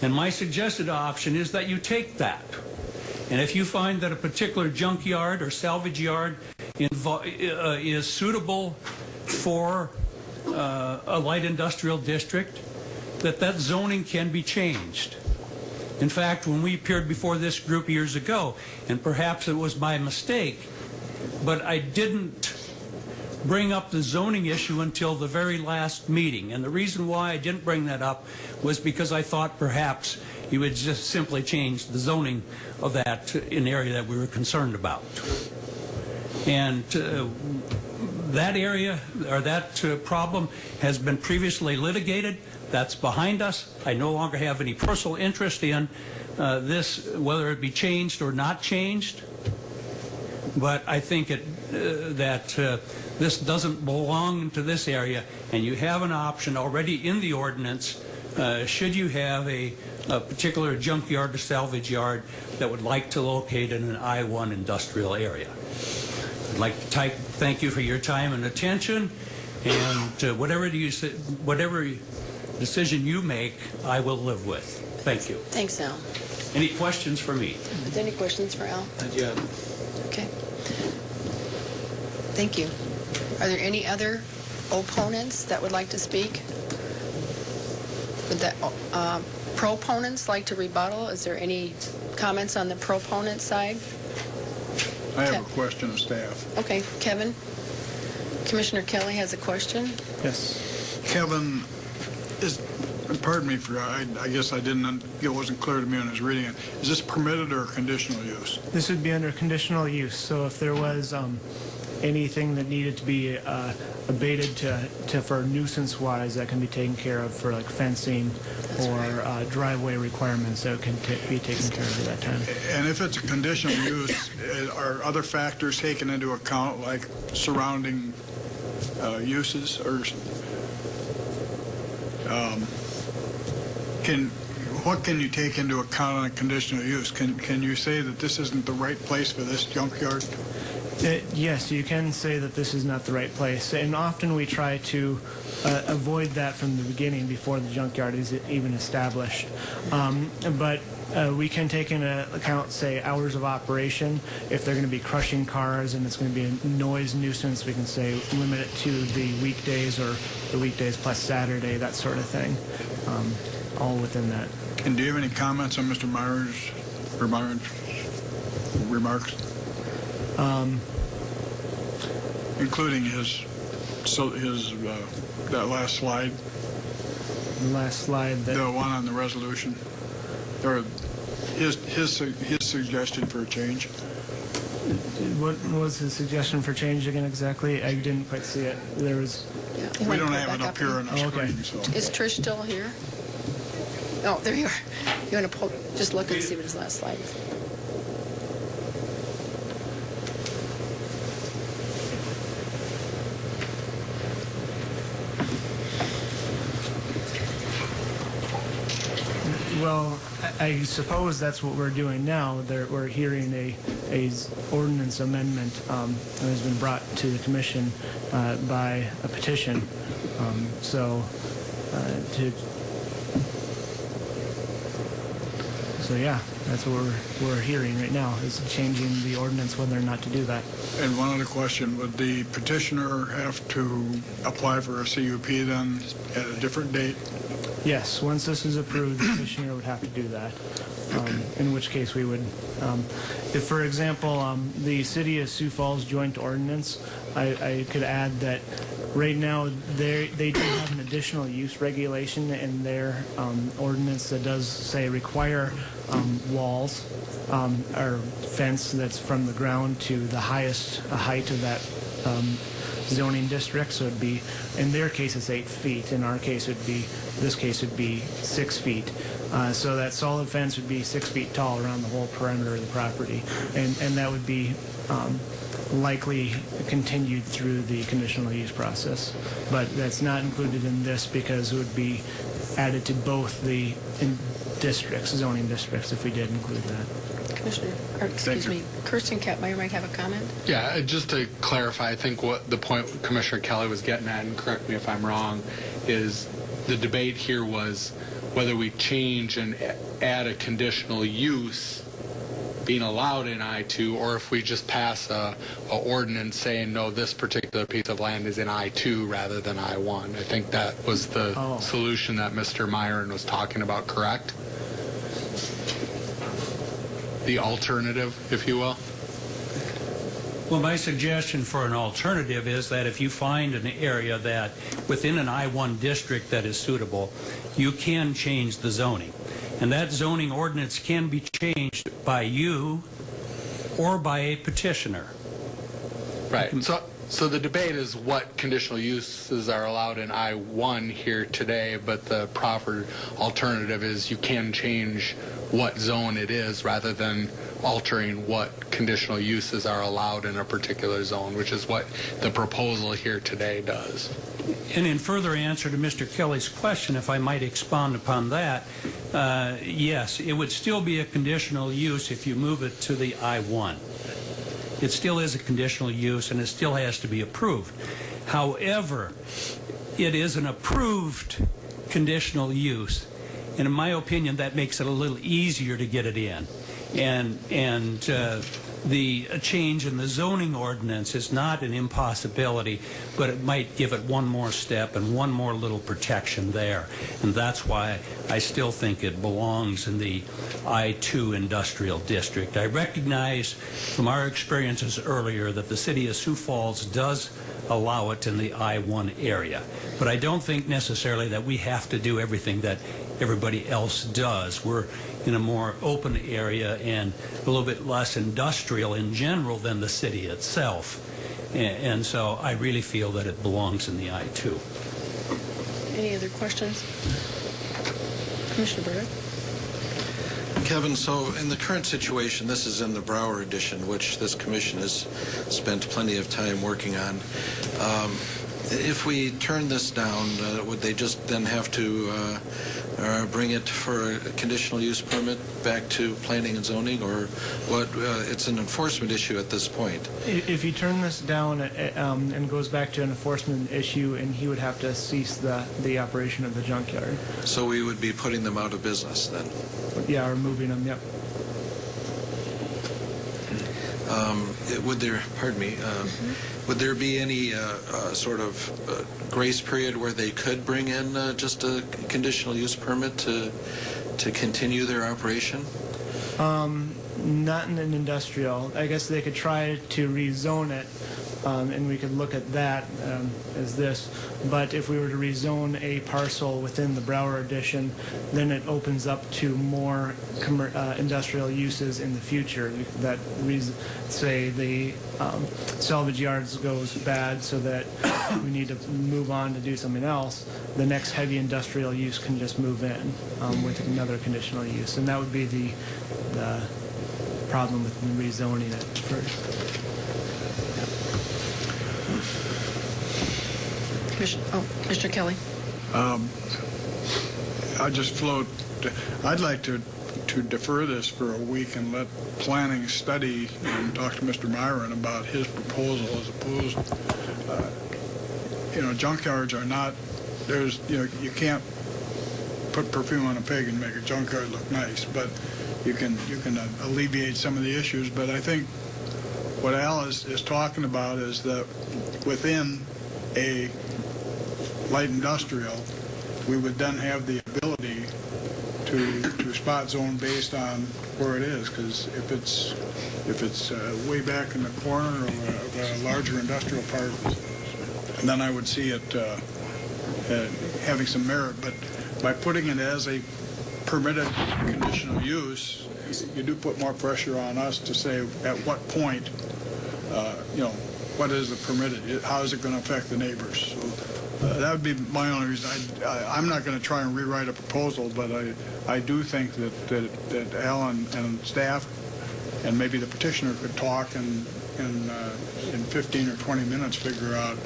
And my suggested option is that you take that. And if you find that a particular junkyard or salvage yard is suitable for a light industrial district, that zoning can be changed. In fact, when we appeared before this group years ago, and perhaps it was my mistake, but I didn't bring up the zoning issue until the very last meeting. And the reason why I didn't bring that up was because I thought perhaps you would just simply change the zoning of that in an area that we were concerned about. And that area, or that problem, has been previously litigated. That's behind us. I no longer have any personal interest in this, whether it be changed or not changed. But I think that this doesn't belong to this area, and you have an option already in the ordinance should you have a particular junkyard or salvage yard that would like to locate in an I-1 industrial area. I'd like to thank you for your time and attention, and whatever decision you make, I will live with. Thank you. Thanks, Al. Any questions for me? Is there any questions for Al? Not yet. Okay. Thank you. Are there any other opponents that would like to speak? Would the proponents like to rebuttal? Is there any comments on the proponent side? I have a question of staff. Okay, Kevin. Commissioner Kelly has a question. Yes. Kevin, pardon me for, I guess it wasn't clear to me when I was reading it. Is this permitted or conditional use? This would be under conditional use. So if there was anything that needed to be abated for nuisance-wise that can be taken care of for like fencing or driveway requirements that can be taken care of at that time. And if it's a conditional use, are other factors taken into account, like surrounding uses, or what can you take into account on a conditional use? Can you say that this isn't the right place for this junkyard? Yes, you can say that this is not the right place, and often we try to avoid that from the beginning before the junkyard is even established. But we can take into account, say, hours of operation. If they're going to be crushing cars and it's going to be a noise nuisance, we can say limit it to the weekdays or the weekdays plus Saturday, that sort of thing, all within that. And do you have any comments on Mr. Meyer's remarks? Including that last slide. The last slide. The one on the resolution, or his suggestion for a change. What was his suggestion for change again exactly? I didn't quite see it. There was. We don't have it up here on the screen. So. Is Trish still here? Oh, there you are. You want to just look and see what his last slide is. Well, I suppose that's what we're doing now. We're hearing a ordinance amendment that has been brought to the commission by a petition. So yeah, that's what we're hearing right now, is changing the ordinance whether or not to do that. And one other question, would the petitioner have to apply for a CUP then at a different date? Yes, once this is approved, the petitioner would have to do that, in which case we would, if, for example, the City of Sioux Falls joint ordinance, I could add that right now they do have an additional use regulation in their ordinance that does say require walls or fence that's from the ground to the highest height of that zoning district. So it'd be, in their case, it's 8 feet. In our case, this case would be 6 feet. So that solid fence would be 6 feet tall around the whole perimeter of the property, and that would be likely continued through the conditional use process. But that's not included in this because it would be added to both the zoning districts, if we did include that. Commissioner, Kirsten Kappmeyer might have a comment. Yeah, just to clarify, I think what the point Commissioner Kelly was getting at, and correct me if I'm wrong, is the debate here was whether we change and add a conditional use being allowed in I-2, or if we just pass a ordinance saying, no, this particular piece of land is in I-2 rather than I-1. I think that was the solution that Mr. Myron was talking about, correct? The alternative, if you will? Well, my suggestion for an alternative is that if you find an area that within an I-1 district that is suitable, you can change the zoning. And that zoning ordinance can be changed by you or by a petitioner. Right. So the debate is what conditional uses are allowed in I-1 here today, but the proper alternative is you can change what zone it is rather than altering what conditional uses are allowed in a particular zone, which is what the proposal here today does. And in further answer to Mr. Kelly's question, if I might expound upon that, yes, it would still be a conditional use if you move it to the I-1. It still is a conditional use, and it still has to be approved. However, it is an approved conditional use, and in my opinion, that makes it a little easier to get it in. And the change in the zoning ordinance is not an impossibility, but it might give it one more step and one more little protection there. And that's why I still think it belongs in the I-2 industrial district. I recognize from our experiences earlier that the city of Sioux Falls does allow it in the I-1 area. But I don't think necessarily that we have to do everything that everybody else does. We're in a more open area and a little bit less industrial in general than the city itself. And so I really feel that it belongs in the I-2. Any other questions? Commissioner Burdick? Kevin, so in the current situation, this is in the Brower edition, which this commission has spent plenty of time working on. If we turn this down, would they just then have to bring it for a conditional use permit back to planning and zoning, or what? It's an enforcement issue at this point. If you turn this down and goes back to an enforcement issue, and he would have to cease the operation of the junkyard. So we would be putting them out of business then? Yeah, or moving them, yep. Would there, pardon me, would there be any sort of grace period where they could bring in just a conditional use permit to continue their operation? Not in an industrial. I guess they could try to rezone it, and we could look at that as this. But if we were to rezone a parcel within the Brower addition, then it opens up to more industrial uses in the future. That say the salvage yards goes bad, so that we need to move on to do something else. The next heavy industrial use can just move in with another conditional use, and that would be the problem with rezoning it first. Mr. Kelly. I'd like to defer this for a week and let planning study and talk to Mr. Myron about his proposal as opposed, junkyards are not, you can't put perfume on a pig and make a junkyard look nice, but you can alleviate some of the issues. But I think what Al is talking about is that within a light industrial, we would then have the ability to spot zone based on where it is, because if it's way back in the corner of a larger industrial park, then I would see it having some merit. But by putting it as a permitted conditional use, you do put more pressure on us to say at what point, what is the permitted? How is it going to affect the neighbors? So that would be my only reason. I'm not going to try and rewrite a proposal, but I do think that Alan and staff and maybe the petitioner could talk and in 15 or 20 minutes figure out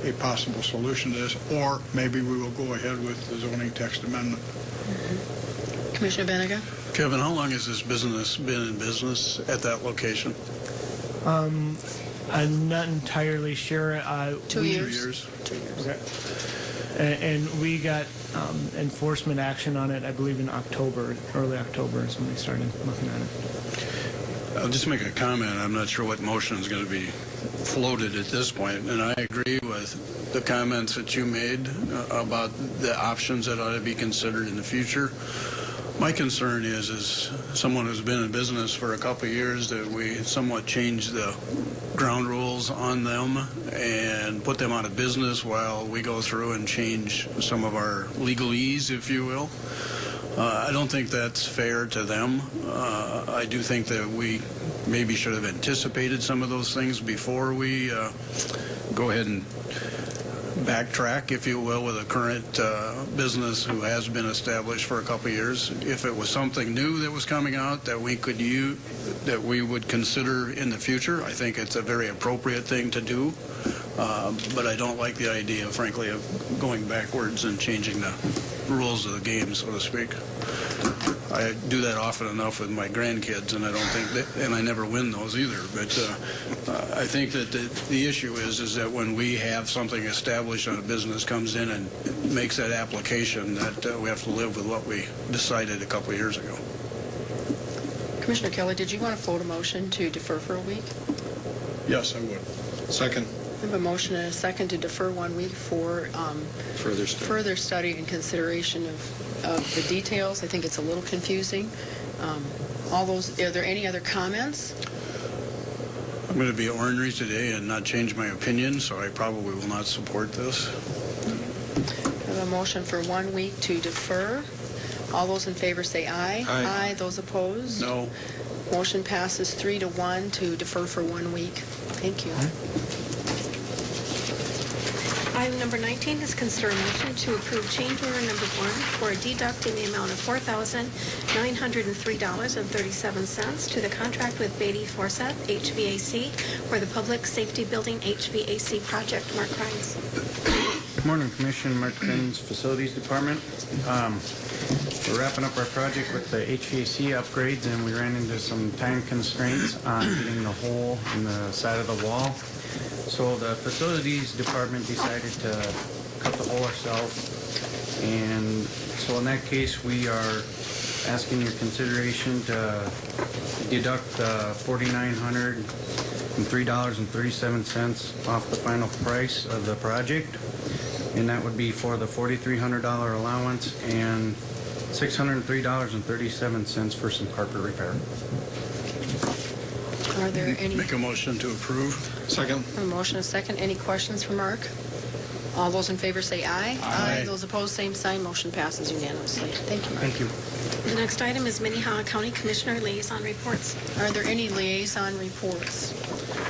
a possible solution to this, or maybe we will go ahead with the zoning text amendment. Commissioner Benega? Kevin, how long has this business been in business at that location? I'm not entirely sure. 2 years. 2 years. Okay. And we got enforcement action on it, I believe, in October, early October is when we started looking at it. I'll just make a comment. I'm not sure what motion is going to be floated at this point, and I agree with the comments that you made about the options that ought to be considered in the future. My concern is someone who's been in business for a couple of years, that we somewhat change the ground rules on them and put them out of business while we go through and change some of our legalese, if you will. I don't think that's fair to them. I do think that we maybe should have anticipated some of those things before we go ahead and backtrack, if you will, with a current business who has been established for a couple of years. If it was something new that was coming out that we could use, that we would consider in the future, I think it's a very appropriate thing to do. But I don't like the idea, frankly, of going backwards and changing the rules of the game, so to speak. I do that often enough with my grandkids, and I don't think that, and I never win those either. But I think that the issue is that when we have something established and a business comes in and makes that application, that we have to live with what we decided a couple of years ago. Commissioner Kelly, did you want to float a motion to defer for a week? Yes, I would. Second. I have a motion and a second to defer 1 week for further study and consideration of the details. I think it's a little confusing. Are there any other comments? I'm going to be ornery today and not change my opinion, so I probably will not support this. I have a motion for 1 week to defer. All those in favor say aye. Aye. Those opposed? No. Motion passes 3-1 to defer for 1 week. Thank you. Item number 19 is consider a motion to approve change order number 1 for a deduct in the amount of $4,903.37 to the contract with Beatty Forsyth HVAC for the Public Safety Building HVAC project. Mark Rines. Good morning, Commission. Mark Rines, Facilities Department. We're wrapping up our project with the HVAC upgrades, and we ran into some time constraints on getting the hole in the side of the wall. So the Facilities Department decided to cut the hole ourselves, and so in that case we are asking your consideration to deduct $4,903.37 off the final price of the project, and that would be for the $4,300 allowance and $603.37 for some carpet repair. Are there any? Make a motion to approve. Second. A motion and a second. Any questions for Mark? All those in favor say aye. Aye. Those opposed, same sign. Motion passes unanimously. Thank you, Mark. Thank you. The next item is Minnehaha County Commissioner Liaison Reports. Are there any liaison reports?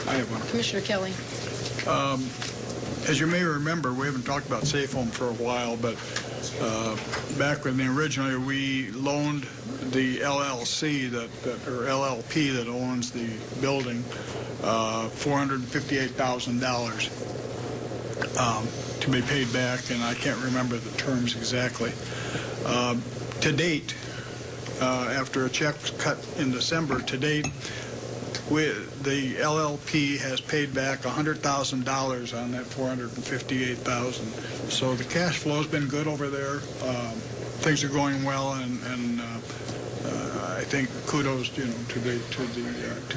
I have one. Commissioner Kelly. As you may remember, we haven't talked about Safe Home for a while, but back when originally we loaned the LLC or LLP that owns the building $458,000 to be paid back, and I can't remember the terms exactly. To date, after a check cut in December, to date, the LLP has paid back $100,000 on that $458,000. So the cash flow's been good over there. Things are going well, and I think kudos, to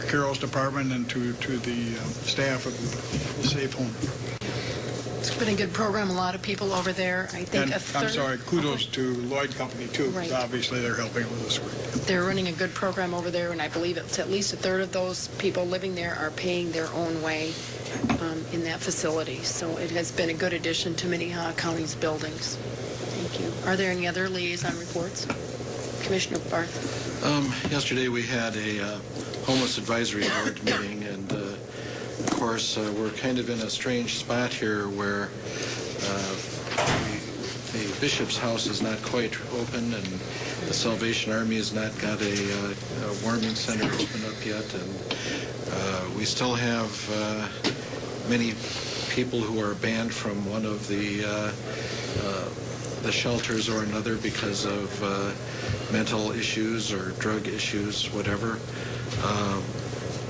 Carol's department and to the staff of the Safe Home. It's been a good program. A lot of people over there. I think And I'm sorry, kudos to Lloyd Company too, because Right. obviously they're helping with us. They're running a good program over there, and I believe it's at least a third of those people living there are paying their own way in that facility. So it has been a good addition to Minnehaha County's buildings. Thank you. Are there any other liaison reports? Commissioner Barth. Yesterday we had a homeless advisory board meeting, and of course we're kind of in a strange spot here where the Bishop's house is not quite open, and the Salvation Army has not got a warming center open up yet, and we still have many people who are banned from one of the shelters or another because of mental issues or drug issues, whatever.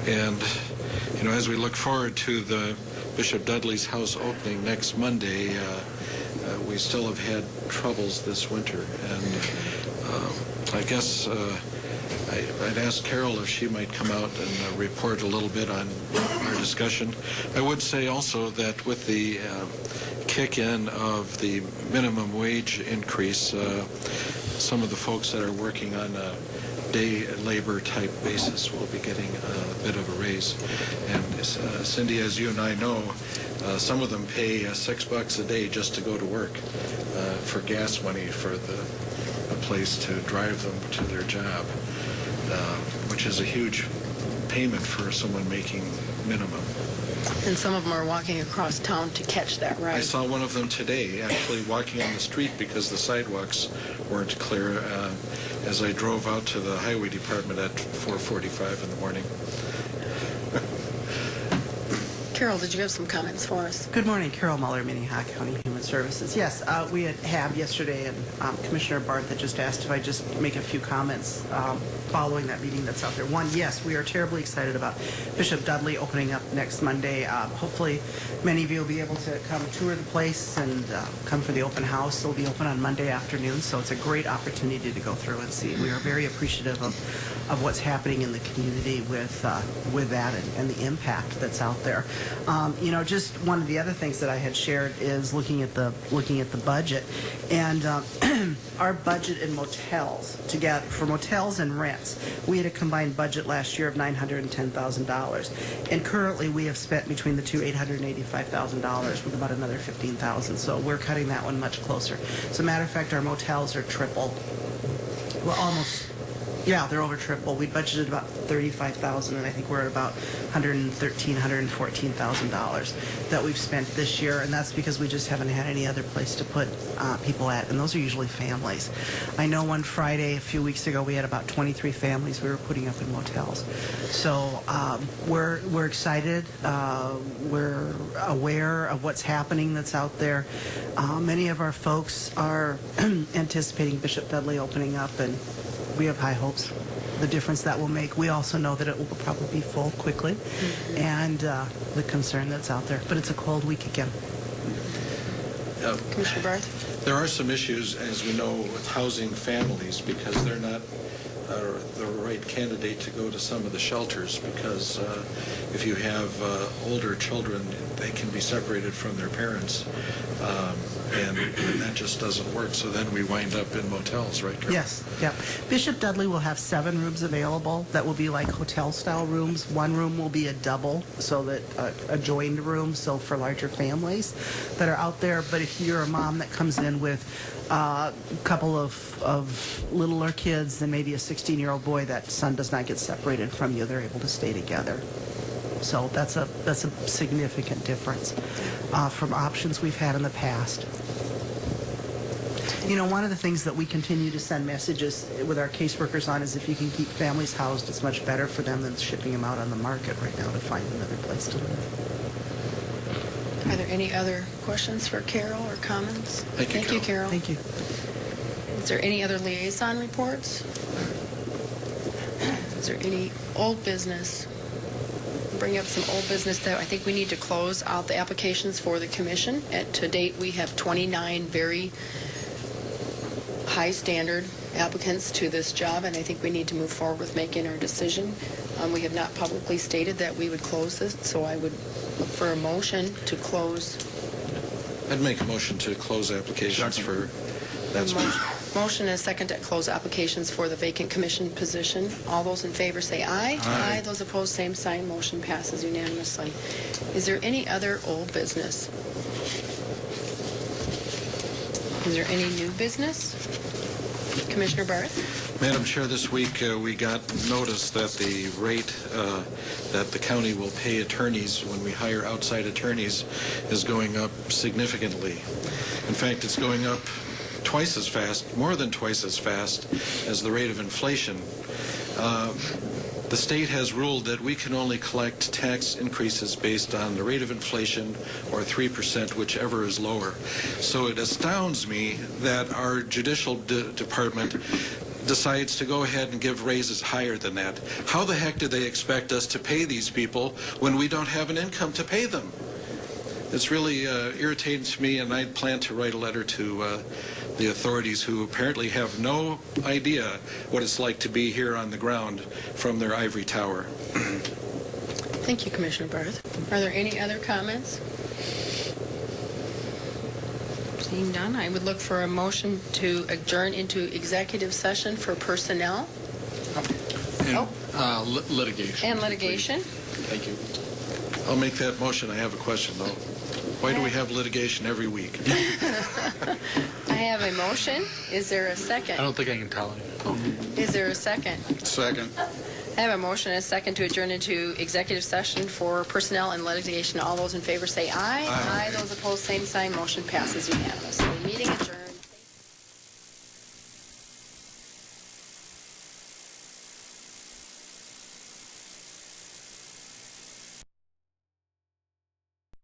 And as we look forward to the Bishop Dudley's house opening next Monday, we still have had troubles this winter. And I guess I'd ask Carol if she might come out and report a little bit on our discussion. I would say also that with the kick-in of the minimum wage increase, some of the folks that are working on a day labor type basis will be getting a bit of a raise. And Cindy, as you and I know, some of them pay $6 a day just to go to work for gas money for the place to drive them to their job, which is a huge payment for someone making minimum. And some of them are walking across town to catch that ride. I saw one of them today, actually walking on the street because the sidewalks weren't clear as I drove out to the highway department at 4:45 in the morning. Carol, did you have some comments for us? Good morning. Carol Muller, Minnehaha County Human Services. Yes, we had yesterday, and Commissioner Barth had just asked if I just make a few comments following that meeting that's out there. One, yes, we are terribly excited about Bishop Dudley opening up next Monday. Hopefully, many of you will be able to come tour the place and come for the open house. It'll be open on Monday afternoon, so it's a great opportunity to go through and see. We are very appreciative of what's happening in the community with that and the impact that's out there. Just one of the other things that I had shared is looking at the budget, and our budget in motels for motels and rents, we had a combined budget last year of $910,000, and currently we have spent between the two $885,000 with about another $15,000. So we're cutting that one much closer. As a matter of fact, our motels are triple. Well, almost. Yeah, they're over triple. We budgeted about $35,000, and I think we're at about $113,000, $114,000 that we've spent this year, and that's because we just haven't had any other place to put people at, and those are usually families. I know one Friday a few weeks ago we had about 23 families we were putting up in motels. So we're excited. We're aware of what's happening that's out there. Many of our folks are anticipating Bishop Dudley opening up, and we have high hopes. The difference that will make. We also know that it will probably be full quickly, and the concern that's out there. But it's a cold week again. Commissioner Barth? There are some issues, as we know, with housing families because they're not the right candidate to go to some of the shelters because if you have older children, they can be separated from their parents, and that just doesn't work. So then we wind up in motels, right, Carol? Yes, yeah. Bishop Dudley will have 7 rooms available that will be like hotel-style rooms. One room will be a double, so that a joined room, so for larger families that are out there. But if you're a mom that comes in with a couple of littler kids and maybe a 16-year-old boy, that son does not get separated from you. They're able to stay together. So that's a significant difference from options we've had in the past. You know, one of the things that we continue to send messages with our caseworkers on is if you can keep families housed, it's much better for them than shipping them out on the market right now to find another place to live. Are there any other questions for Carol or comments? Thank you, Carol. Thank you. Is there any other liaison reports? Is there any old business? Bring up some old business that I think we need to close out the applications for the commission. To date, we have 29 very high standard applicants to this job, and I think we need to move forward with making our decision. We have not publicly stated that we would close this, so I would look for a motion to close. I'd make a motion to close applications for that. Motion and a second to close applications for the vacant commission position. All those in favor say aye. Aye. Those opposed, same sign. Motion passes unanimously. Is there any other old business? Is there any new business? Commissioner Barth? Madam Chair, this week we got notice that the rate that the county will pay attorneys when we hire outside attorneys is going up significantly. In fact, it's going up twice as fast, more than twice as fast as the rate of inflation. The state has ruled that we can only collect tax increases based on the rate of inflation or 3%, whichever is lower. So it astounds me that our judicial department decides to go ahead and give raises higher than that. How the heck do they expect us to pay these people when we don't have an income to pay them? It's really irritating to me, and I plan to write a letter to the authorities who apparently have no idea what it's like to be here on the ground from their ivory tower. Thank you, Commissioner Barth. Are there any other comments? Seeing none, I would look for a motion to adjourn into executive session for personnel. Litigation. And litigation. Thank you. I'll make that motion. I have a question, though. Why do we have litigation every week? I have a motion. Is there a second? I don't think I can tell you. Is there a second? Second. I have a motion and a second to adjourn into executive session for personnel and litigation. All those in favor say aye. Aye. Those opposed, same sign. Motion passes unanimously.